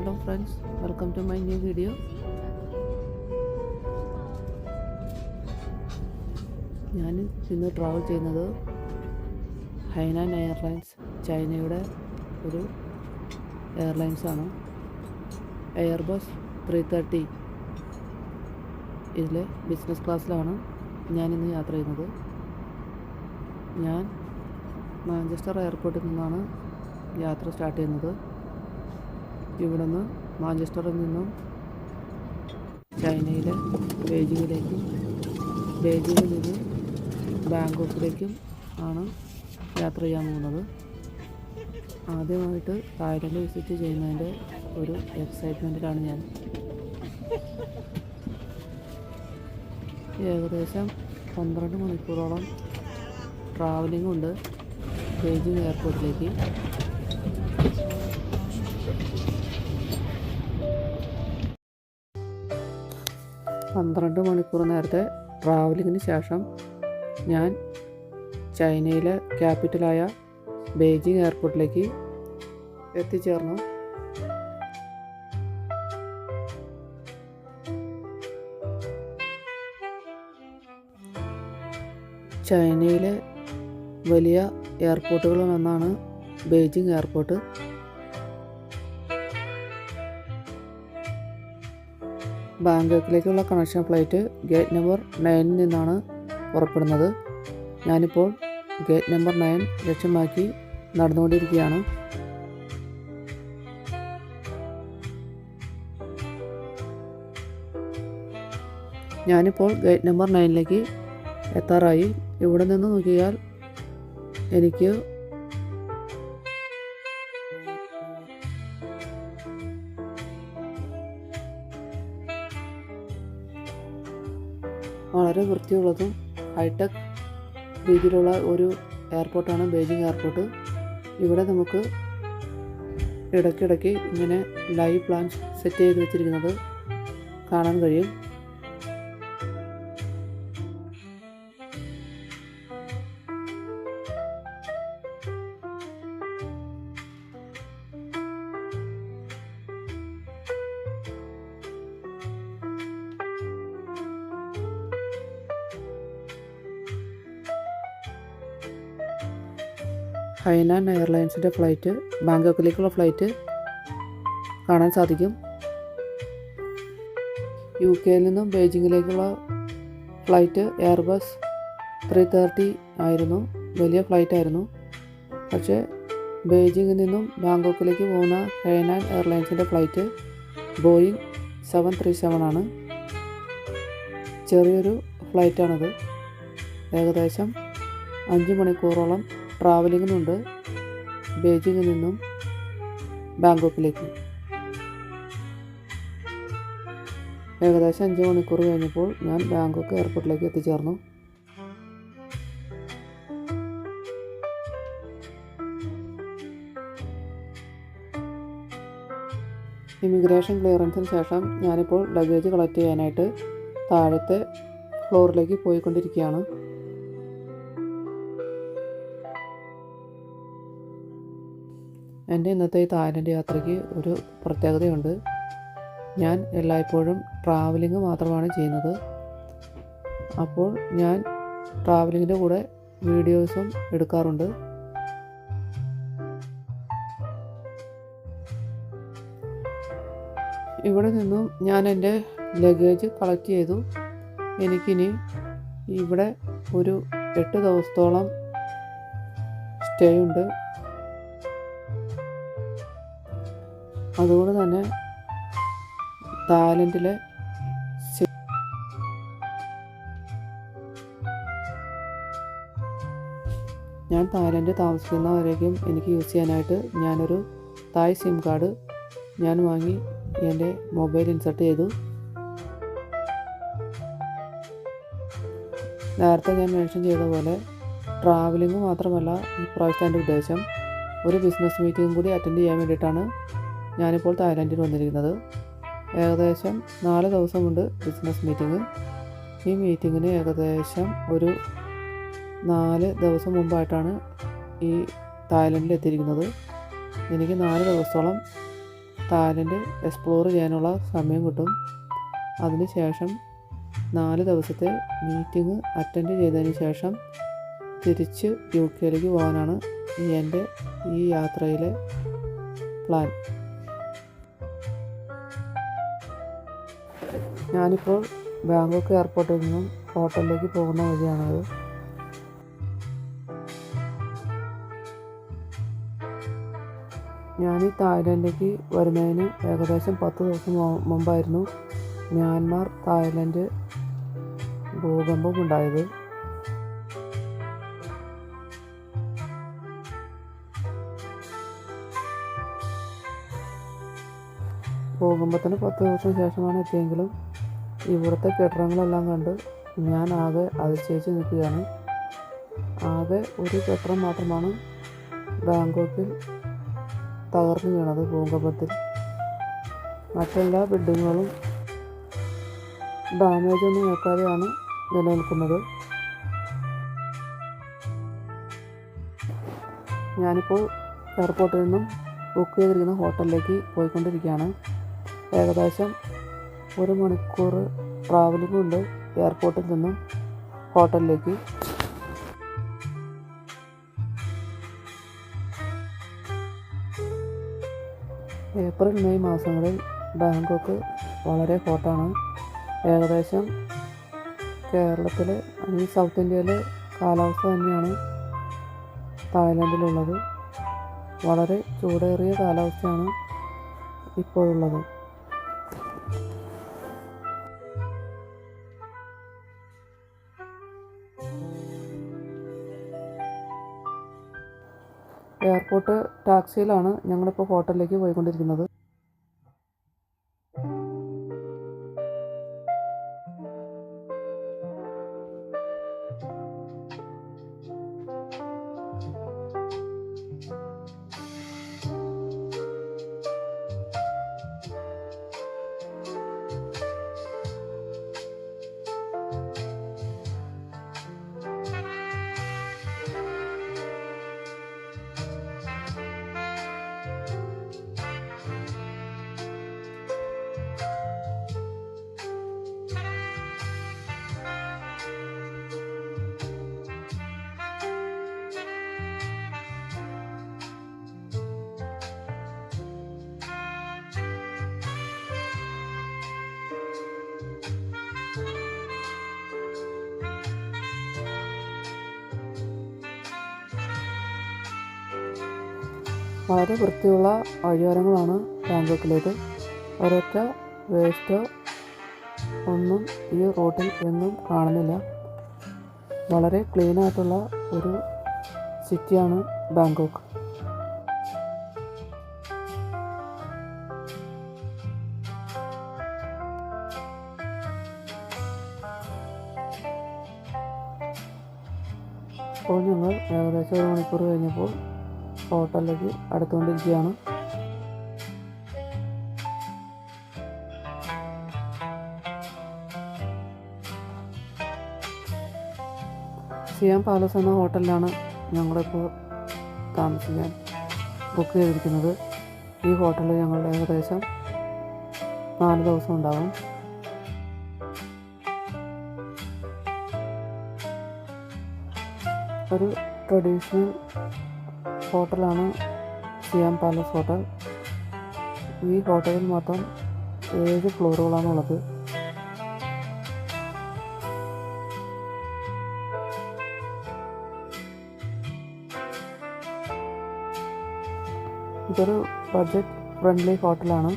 Hello friends, welcome to my new video. ഞാൻ ഇന്ന് travel ചെയ്യുന്നത് ഹൈനാൻ എയർലൈൻസ്, ചൈനയുടെ ഒരു എയർലൈൻസാണ്. എയർബസ് 330 ഇതിലെ ബിസിനസ് ക്ലാസ്സിലാണ് ഞാനിന്ന് യാത്ര ചെയ്യുന്നത്. ഞാൻ മാഞ്ചസ്റ്റർ എയർപോർട്ടിൽ നിന്നാണ് യാത്ര സ്റ്റാർട്ട് ചെയ്യുന്നത്. ഇവിടെ നിന്ന് മാഞ്ചസ്റ്ററിൽ നിന്നും ചൈനയിലെ ബെയ്ജിങ്ങിലേക്കും, ബെയ്ജിങ്ങിൽ നിന്ന് ബാങ്കോക്കിലേക്കും ആണ് യാത്ര ചെയ്യാൻ പോകുന്നത്. ആദ്യമായിട്ട് തായ്ലൻഡ് വിസിറ്റ് ചെയ്യുന്നതിൻ്റെ ഒരു എക്സൈറ്റ്മെൻറ്റിലാണ് ഞാൻ. ഏകദേശം 12 മണിക്കൂറോളം ട്രാവലിംഗ് ഉണ്ട് ബെയ്ജിങ് എയർപോർട്ടിലേക്ക്. പന്ത്രണ്ട് മണിക്കൂർ നേരത്തെ ട്രാവലിങ്ങിന് ശേഷം ഞാൻ ചൈനയിലെ ക്യാപിറ്റലായ ബെയ്ജിങ് എയർപോർട്ടിലേക്ക് എത്തിച്ചേർന്നു. ചൈനയിലെ വലിയ എയർപോർട്ടുകളിൽ ഒന്നാണ് ബെയ്ജിങ് എയർപോർട്ട്. ബാങ്കോക്കിലേക്കുള്ള കണക്ഷൻ ഫ്ലൈറ്റ് ഗേറ്റ് നമ്പർ 9 നിന്നാണ് പുറപ്പെടുന്നത്. ഞാനിപ്പോൾ ഗേറ്റ് നമ്പർ 9 ലക്ഷ്യമാക്കി നടന്നുകൊണ്ടിരിക്കുകയാണ്. ഞാനിപ്പോൾ ഗേറ്റ് നമ്പർ 9ലേക്ക് എത്താറായി. ഇവിടെ നിന്ന് നോക്കിയാൽ എനിക്ക് വളരെ വൃത്തിയുള്ളതും ഹൈടെക് രീതിയിലുള്ള ഒരു എയർപോർട്ടാണ് ബെയ്ജിങ് എയർപോർട്ട്. ഇവിടെ നമുക്ക് ഇടയ്ക്കിടയ്ക്ക് ഇങ്ങനെ ലൈവ് പ്ലാൻസ് സെറ്റ് ചെയ്ത് വെച്ചിരിക്കുന്നത് കാണാൻ കഴിയും. ഹൈനാൻ എയർലൈൻസിൻ്റെ ഫ്ലൈറ്റ്, ബാങ്കോക്കിലേക്കുള്ള ഫ്ലൈറ്റ് കാണാൻ സാധിക്കും. UK നിന്നും ബെയ്ജിങ്ങിലേക്കുള്ള ഫ്ലൈറ്റ് എയർബസ് 330 ആയിരുന്നു. വലിയ ഫ്ലൈറ്റ് ആയിരുന്നു. പക്ഷേ ബെയ്ജിങ്ങിൽ നിന്നും ബാങ്കോക്കിലേക്ക് പോകുന്ന ഹൈനാൻ എയർലൈൻസിൻ്റെ ഫ്ലൈറ്റ് ബോയിങ് 737 ആണ്. ചെറിയൊരു ഫ്ലൈറ്റാണത്. ഏകദേശം 5 മണിക്കൂറോളം ട്രാവലിങ്ങിനുണ്ട് ബെയ്ജിങ്ങിൽ നിന്നും ബാങ്കോക്കിലേക്ക്. ഏകദേശം 5 മണിക്കൂർ കഴിഞ്ഞപ്പോൾ ഞാൻ ബാങ്കോക്ക് എയർപോർട്ടിലേക്ക് എത്തിച്ചേർന്നു. ഇമിഗ്രേഷൻ ക്ലിയറൻസിന് ശേഷം ഞാനിപ്പോൾ ലഗേജ് കളക്ട് ചെയ്യാനായിട്ട് താഴത്തെ ഫ്ലോറിലേക്ക് പോയിക്കൊണ്ടിരിക്കുകയാണ്. എൻ്റെ ഇന്നത്തെ ഈ തായ്ലൻഡ് യാത്രയ്ക്ക് ഒരു പ്രത്യേകതയുണ്ട്. ഞാൻ എല്ലായ്പ്പോഴും ട്രാവലിംഗ് മാത്രമാണ് ചെയ്യുന്നത്. അപ്പോൾ ഞാൻ ട്രാവലിങ്ങിൻ്റെ കൂടെ വീഡിയോസും എടുക്കാറുണ്ട്. ഇവിടെ നിന്നും ഞാൻ എൻ്റെ ലഗേജ് കളക്ട് ചെയ്തു. എനിക്കിനി ഇവിടെ ഒരു 8 ദിവസത്തോളം സ്റ്റേ ഉണ്ട്. അതുകൊണ്ട് തന്നെ തായ്ലൻഡിലെ ഞാൻ തായ്ലൻഡ് താമസിക്കുന്നവരേക്കും എനിക്ക് യൂസ് ചെയ്യാനായിട്ട് ഞാനൊരു തായ് സിം കാർഡ് ഞാൻ വാങ്ങി എൻ്റെ മൊബൈൽ ഇൻസർട്ട് ചെയ്തു. നേരത്തെ ഞാൻ മെൻഷൻ ചെയ്ത പോലെ ട്രാവലിംഗ് മാത്രമല്ല ഈ പ്രാവശ്യത്തെ എൻ്റെ ഉദ്ദേശം, ഒരു ബിസിനസ് മീറ്റിംഗ് കൂടി അറ്റൻഡ് ചെയ്യാൻ വേണ്ടിയിട്ടാണ് ഞാനിപ്പോൾ തായ്ലൻഡിൽ വന്നിരിക്കുന്നത്. ഏകദേശം 4 ദിവസമുണ്ട് ബിസിനസ് മീറ്റിംഗ്. ഈ മീറ്റിങ്ങിന് ഏകദേശം ഒരു 4 ദിവസം മുമ്പായിട്ടാണ് ഈ തായ്ലൻഡിൽ എത്തിയിരിക്കുന്നത്. എനിക്ക് 4 ദിവസത്തോളം തായ്ലൻഡ് എക്സ്പ്ലോർ ചെയ്യാനുള്ള സമയം കിട്ടും. അതിനുശേഷം 4 ദിവസത്തെ മീറ്റിംഗ് അറ്റൻഡ് ചെയ്തതിന് ശേഷം തിരിച്ച് UK പോകാനാണ് എൻ്റെ ഈ യാത്രയിലെ പ്ലാൻ. ഞാനിപ്പോൾ ബാങ്കോക്ക് എയർപോർട്ടിൽ നിന്നും ഹോട്ടലിലേക്ക് പോകുന്ന വഴിയാണത്. ഞാൻ ഈ തായ്ലൻഡിലേക്ക് വരുന്നതിന് ഏകദേശം 10 ദിവസം മുമ്പായിരുന്നു മ്യാൻമാർ തായ്ലൻഡ് ഭൂകമ്പം ഉണ്ടായത്. ഭൂകമ്പത്തിന് 10 ദിവസം ശേഷമാണ് എത്തിയെങ്കിലും ഇവിടുത്തെ കെട്ടിടങ്ങളെല്ലാം കണ്ട് ഞാൻ ആകെ അതിശയിച്ച് നിൽക്കുകയാണ്. ആകെ ഒരു കെട്ടിടം മാത്രമാണ് ബാങ്കോക്കിൽ തകർന്നു വീണത് ഭൂകമ്പത്തിൽ. മറ്റെല്ലാ ബിൽഡിങ്ങുകളും ഡാമേജ് ഒന്നും ഏൽക്കാതെയാണ് നിലനിൽക്കുന്നത്. ഞാനിപ്പോൾ എയർപോർട്ടിൽ നിന്നും ബുക്ക് ചെയ്തിരിക്കുന്ന ഹോട്ടലിലേക്ക് പോയിക്കൊണ്ടിരിക്കുകയാണ്. ഏകദേശം 1 മണിക്കൂർ ട്രാവലിംഗ് ഉണ്ട് എയർപോർട്ടിൽ നിന്നും ഹോട്ടലിലേക്ക്. ഏപ്രിൽ മെയ് മാസങ്ങളിൽ ബാങ്കോക്ക് വളരെ ഹോട്ടാണ്. ഏകദേശം കേരളത്തിലെ സൗത്ത് ഇന്ത്യയിലെ കാലാവസ്ഥ തന്നെയാണ് തായ്ലൻഡിലുള്ളത്. വളരെ ചൂടേറിയ കാലാവസ്ഥയാണ് ഇപ്പോഴുള്ളത്. എയർപോർട്ട് ടാക്സിയിലാണ് ഞങ്ങളിപ്പോൾ ഹോട്ടലിലേക്ക് പോയിക്കൊണ്ടിരിക്കുന്നത്. വളരെ വൃത്തിയുള്ള വഴിയോരങ്ങളാണ് ബാങ്കോക്കിലേത്. ഒരൊറ്റ വേസ്റ്റോ ഒന്നും ഈ റോഡിൽ എങ്ങും കാണുന്നില്ല. വളരെ ക്ലീനായിട്ടുള്ള ഒരു സിറ്റിയാണ് ബാങ്കോക്ക്. ഇപ്പോൾ ഞങ്ങൾ ഏകദേശം 1 മണിക്കൂർ കഴിഞ്ഞപ്പോൾ ഹോട്ടലിലേക്ക് അടുത്തുകൊണ്ടിരിക്കുകയാണ്. സിയാം പാലസ് എന്ന ഹോട്ടലിലാണ് ഞങ്ങളിപ്പോൾ താമസിക്കാൻ ബുക്ക് ചെയ്തിരിക്കുന്നത്. ഈ ഹോട്ടലിൽ ഞങ്ങൾ ഏകദേശം 4 ദിവസം ഉണ്ടാകും. ഒരു ട്രഡീഷണൽ ഹോട്ടലാണ് സിയാം പാലസ് ഹോട്ടൽ. ഈ ഹോട്ടലിൽ മൊത്തം 7 ഫ്ലോറുകളാണുള്ളത്. ഇതൊരു ബഡ്ജറ്റ് ഫ്രണ്ട്ലി ഹോട്ടലാണ്.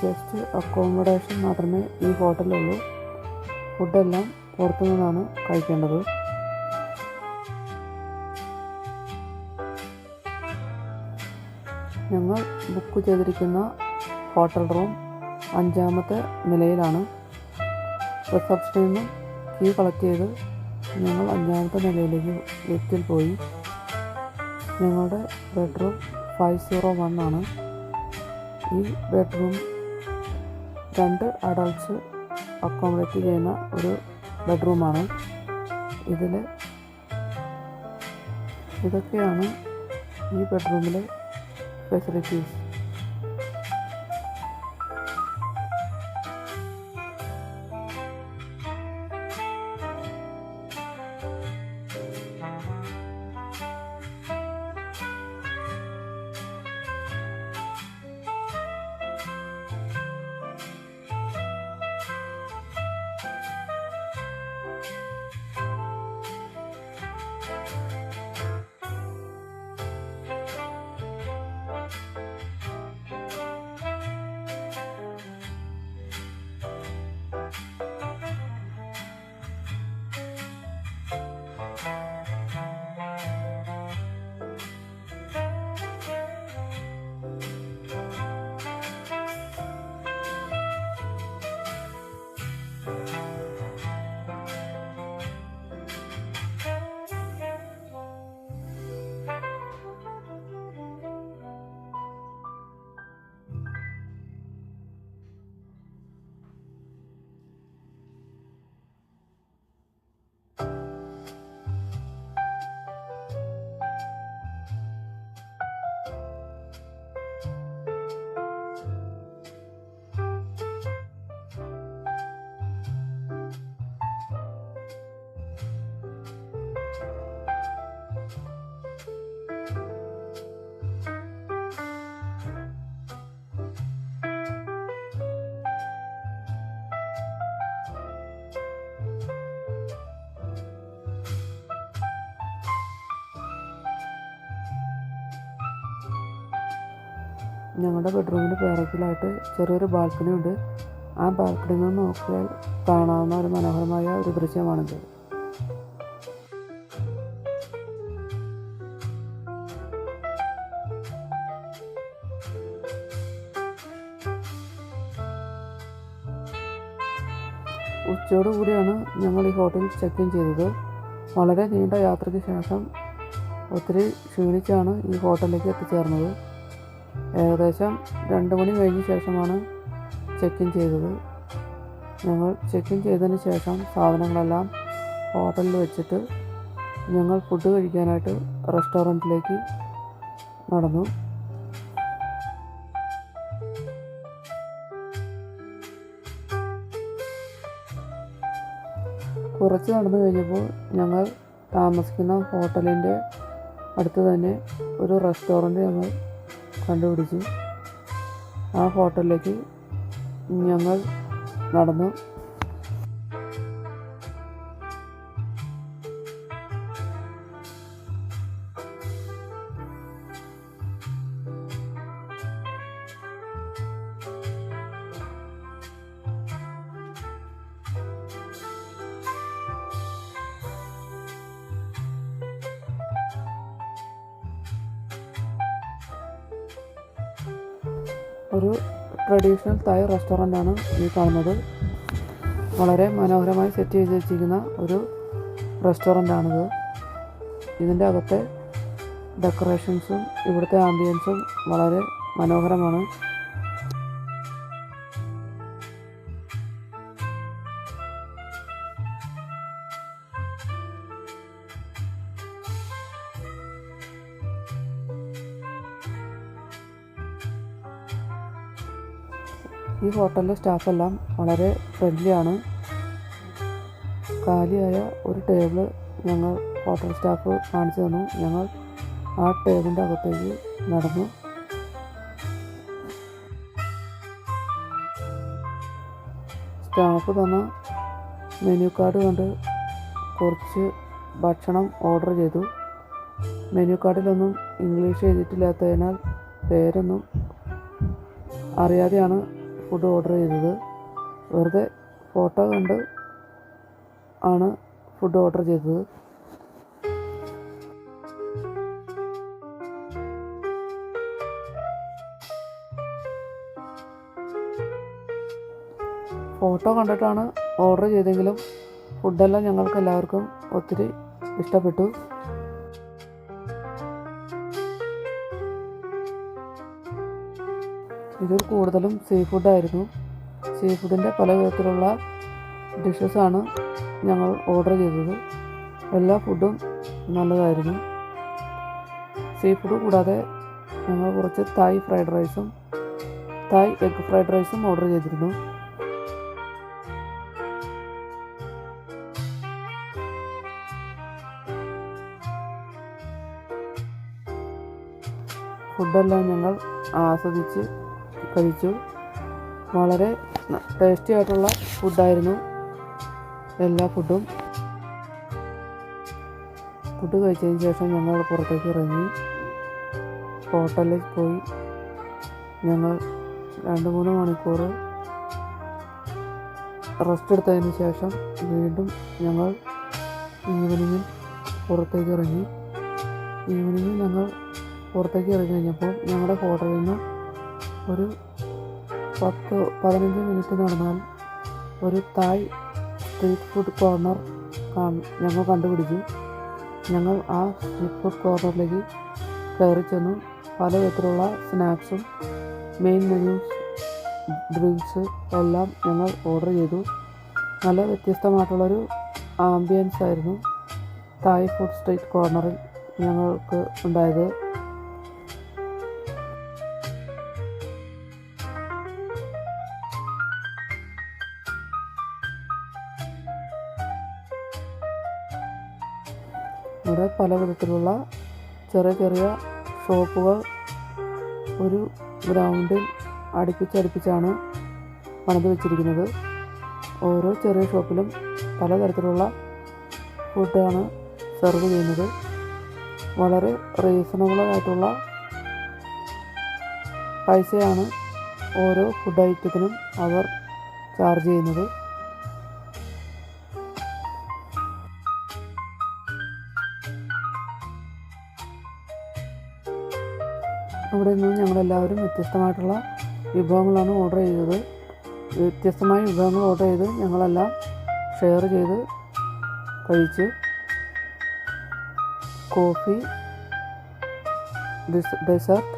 ജസ്റ്റ് അക്കോമഡേഷൻ മാത്രമേ ഈ ഹോട്ടലിലുള്ളൂ. ഫുഡെല്ലാം പുറത്തു നിന്നാണ് കഴിക്കേണ്ടത്. ഞങ്ങൾ ബുക്ക് ചെയ്തിരിക്കുന്ന ഹോട്ടൽ റൂം 5ാമത്തെ നിലയിലാണ്. റിസപ്ഷനിൽ നിന്നും കീ കളക്ട് ചെയ്ത് ഞങ്ങൾ 5ാമത്തെ നിലയിലേക്ക് ലിഫ്റ്റിൽ പോയി. ഞങ്ങളുടെ ബെഡ്റൂം 501 ആണ്. ഈ ബെഡ്റൂം 2 അഡൾട്ട്സ് അക്കോമഡേറ്റ് ചെയ്യുന്ന ഒരു ബെഡ്റൂമാണ്. ഇതൊക്കെയാണ് ഈ ബെഡ്റൂമിലെ ഫെസിലിറ്റീസ്. ഞങ്ങളുടെ ബെഡ്റൂമിന് പിറകിലായിട്ട് ചെറിയൊരു ബാൽക്കണി ഉണ്ട്. ആ ബാൽക്കണിയിൽ നിന്ന് നോക്കിയാൽ കാണാവുന്ന ഒരു മനോഹരമായ ഒരു ദൃശ്യമാണിത്. ഉച്ചയോടുകൂടിയാണ് ഞങ്ങൾ ഈ ഹോട്ടലിൽ ചെക്ക് ഇൻ ചെയ്തത്. വളരെ നീണ്ട യാത്രയ്ക്ക് ശേഷം ഒത്തിരി ക്ഷീണിച്ചാണ് ഈ ഹോട്ടലിലേക്ക് എത്തിച്ചേർന്നത്. ഏകദേശം 2 മണി കഴിഞ്ഞ ശേഷമാണ് ചെക്ക് ഇൻ ചെയ്തത്. ഞങ്ങൾ ചെക്ക് ഇൻ ചെയ്തതിന് ശേഷം സാധനങ്ങളെല്ലാം ഹോട്ടലിൽ വെച്ചിട്ട് ഞങ്ങൾ ഫുഡ് കഴിക്കാനായിട്ട് റെസ്റ്റോറൻറ്റിലേക്ക് നടന്നു. കുറച്ച് നടന്നു കഴിഞ്ഞപ്പോൾ ഞങ്ങൾ താമസിക്കുന്ന ഹോട്ടലിൻ്റെ അടുത്ത് തന്നെ ഒരു റെസ്റ്റോറൻറ്റ് ഞങ്ങൾ കണ്ടുപിടിച്ചു. ആ ഹോട്ടലിലേക്ക് ഞങ്ങൾ നടന്നു. ഒരു ട്രഡീഷണൽ തായ് റെസ്റ്റോറൻ്റാണ് ഈ കാണുന്നത്. വളരെ മനോഹരമായി സെറ്റ് ചെയ്ത് വെച്ചിരിക്കുന്ന ഒരു റെസ്റ്റോറൻ്റാണിത്. ഇതിൻ്റെ അകത്തെ ഡെക്കറേഷൻസും ഇവിടുത്തെ ആംബിയൻസും വളരെ മനോഹരമാണ്. ഈ ഹോട്ടലിലെ സ്റ്റാഫെല്ലാം വളരെ ഫ്രണ്ട്ലിയാണ്. കാലിയായ ഒരു ടേബിൾ ഞങ്ങൾ ഹോട്ടൽ സ്റ്റാഫ് കാണിച്ചു തന്നു. ഞങ്ങൾ ആ ടേബിളിൻ്റെ അകത്തേക്ക് നടന്നു. സ്റ്റാഫ് തന്ന മെനു കാർഡ് കണ്ട് കുറച്ച് ഭക്ഷണം ഓർഡർ ചെയ്തു. മെനു കാർഡിലൊന്നും ഇംഗ്ലീഷ് എഴുതിയിട്ടില്ലാത്തതിനാൽ പേരൊന്നും അറിയാതെയാണ് ഫുഡ് ഓർഡർ ചെയ്തത്. വെറുതെ ഫോട്ടോ കണ്ട് ആണ് ഫുഡ് ഓർഡർ ചെയ്തത്. ഫോട്ടോ കണ്ടിട്ടാണ് ഓർഡർ ചെയ്തെങ്കിലും ഫുഡെല്ലാം ഞങ്ങൾക്ക് എല്ലാവർക്കും ഒത്തിരി ഇഷ്ടപ്പെട്ടു. ഇതിൽ കൂടുതലും സീ ഫുഡായിരുന്നു. സീ ഫുഡിൻ്റെ പല വിധത്തിലുള്ള ഡിഷസാണ് ഞങ്ങൾ ഓർഡർ ചെയ്തത്. എല്ലാ ഫുഡും നല്ലതായിരുന്നു. സീ ഫുഡ് കൂടാതെ ഞങ്ങൾ കുറച്ച് തായ് എഗ് ഫ്രൈഡ് റൈസും ഓർഡർ ചെയ്തിരുന്നു. ഫുഡെല്ലാം ഞങ്ങൾ ആസ്വദിച്ച് കഴിച്ചു. വളരെ ടേസ്റ്റി ആയിട്ടുള്ള ഫുഡായിരുന്നു എല്ലാ ഫുഡും. ഫുഡ് കഴിച്ചതിന് ശേഷം ഞങ്ങൾ പുറത്തേക്ക് ഇറങ്ങി ഹോട്ടലിൽ പോയി. ഞങ്ങൾ 2-3 മണിക്കൂർ റെസ്റ്റ് എടുത്തതിന് ശേഷം വീണ്ടും ഞങ്ങൾ ഈവനിങ്ങിൽ പുറത്തേക്ക് ഇറങ്ങി. ഞങ്ങൾ പുറത്തേക്ക് ഇറങ്ങി കഴിഞ്ഞപ്പോൾ ഞങ്ങളുടെ ഹോട്ടലിൽ നിന്ന് ഒരു 10-15 മിനിറ്റ് നടന്നാൽ ഒരു തായ് സ്ട്രീറ്റ് ഫുഡ് കോർണർ ഞങ്ങൾ കണ്ടുപിടിച്ചു. ഞങ്ങൾ ആ സ്ട്രീറ്റ് ഫുഡ് കോർണറിലേക്ക് കയറി ചെന്നു. പലവിധത്തിലുള്ള സ്നാക്സും മെയിൻ മെനൂസ്, ഡ്രിങ്ക്സ് എല്ലാം ഞങ്ങൾ ഓർഡർ ചെയ്തു. നല്ല വ്യത്യസ്തമായിട്ടുള്ളൊരു ആംബിയൻസ് ആയിരുന്നു തായ് ഫുഡ് സ്ട്രീറ്റ് കോർണറിൽ ഞങ്ങൾക്ക് ഉണ്ടായത്. ഇവിടെ പല വിധത്തിലുള്ള ചെറിയ ഷോപ്പുകൾ ഒരു ഗ്രൗണ്ടിൽ അടുപ്പിച്ചാണ് പണിത് വെച്ചിരിക്കുന്നത്. ഓരോ ചെറിയ ഷോപ്പിലും പലതരത്തിലുള്ള ഫുഡാണ് സെർവ് ചെയ്യുന്നത്. വളരെ റീസണബിളായിട്ടുള്ള പൈസയാണ് ഓരോ ഫുഡ് ഐറ്റത്തിനും അവർ ചാർജ് ചെയ്യുന്നത്. അവിടെ നിന്ന് ഞങ്ങളെല്ലാവരും വ്യത്യസ്തമായിട്ടുള്ള വിഭവങ്ങളാണ് ഓർഡർ ചെയ്തത്. വ്യത്യസ്തമായ വിഭവങ്ങൾ ഓർഡർ ചെയ്ത് ഞങ്ങളെല്ലാം ഷെയർ ചെയ്ത് കഴിച്ചു. കോഫി, ഡെസേർട്ട്,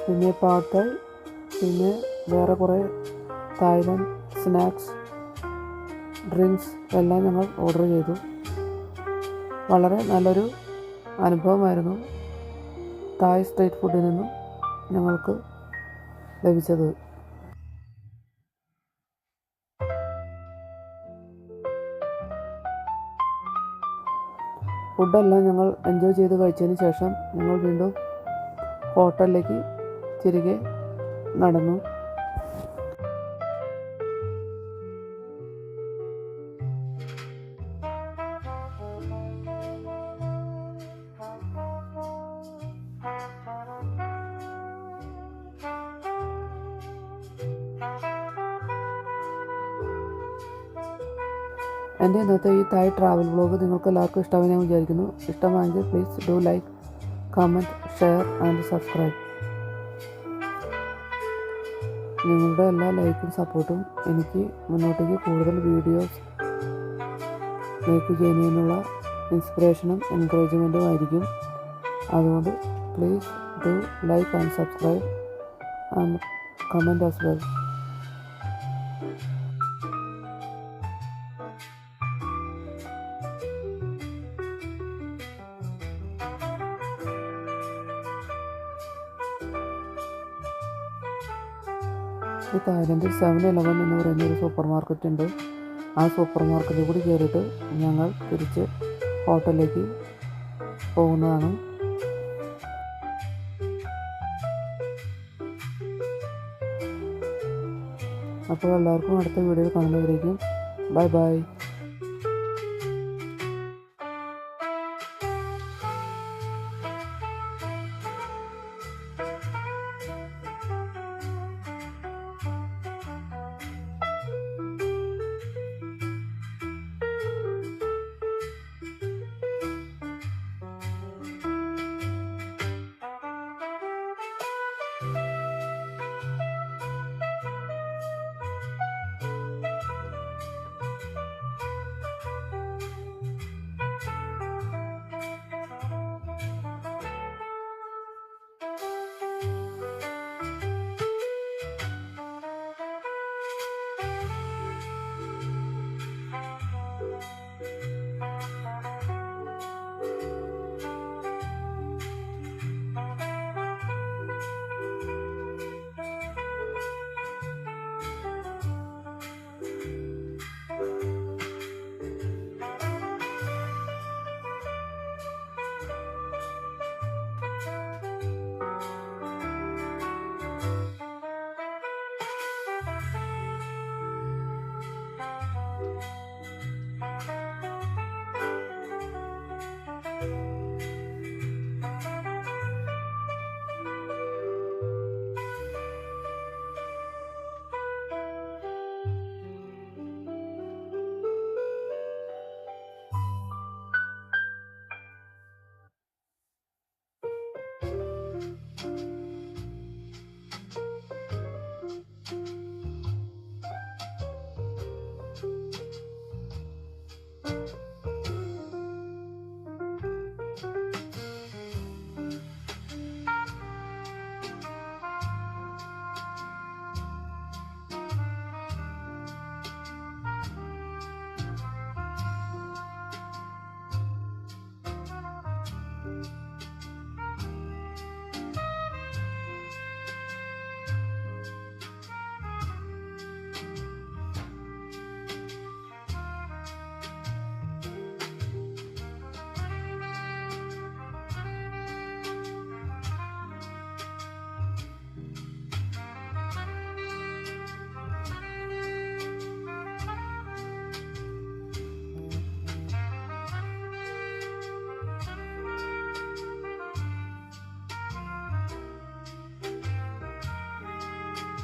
പിന്നെ പാഡ് തായ്, പിന്നെ വേറെ കുറേ തായ്ലൻഡ് സ്നാക്സ്, ഡ്രിങ്ക്സ് എല്ലാം ഞങ്ങൾ ഓർഡർ ചെയ്തു. വളരെ നല്ലൊരു അനുഭവമായിരുന്നു തായ് സ്ട്രീറ്റ് ഫുഡിൽ നിന്നും ഞങ്ങൾക്ക് ലഭിച്ചത്. ഫുഡെല്ലാം ഞങ്ങൾ എൻജോയ് ചെയ്ത് കഴിച്ചതിന് ശേഷം ഞങ്ങൾ വീണ്ടും ഹോട്ടലിലേക്ക് തിരികെ നടന്നു. എൻ്റെ ഇന്നത്തെ ഈ തായ് ട്രാവൽ വ്ളോഗ് നിങ്ങൾക്ക് എല്ലാവർക്കും ഇഷ്ടമായി ഞാൻ വിചാരിക്കുന്നു. ഇഷ്ടമായെങ്കിൽ please do like, comment, share and subscribe. നിങ്ങളുടെ എല്ലാ ലൈക്കും സപ്പോർട്ടും എനിക്ക് മുന്നോട്ടേക്ക് കൂടുതൽ വീഡിയോസ് മേക്ക് ചെയ്യുന്നതിനുള്ള ഇൻസ്പിറേഷനും എൻകറേജ്മെൻറ്റും ആയിരിക്കും. അതുകൊണ്ട് please do like and subscribe and comment as well. ഈ തായ്ലൻഡിൽ 7-Eleven എന്ന് പറയുന്ന ഒരു സൂപ്പർ മാർക്കറ്റ് ഉണ്ട്. ആ സൂപ്പർ മാർക്കറ്റിൽ കൂടി കയറിയിട്ട് ഞങ്ങൾ തിരിച്ച് ഹോട്ടലിലേക്ക് പോകുന്നതാണ്. അപ്പോൾ എല്ലാവർക്കും അടുത്ത വീഡിയോയിൽ കാണുന്നവരേക്കും ബൈ ബൈ.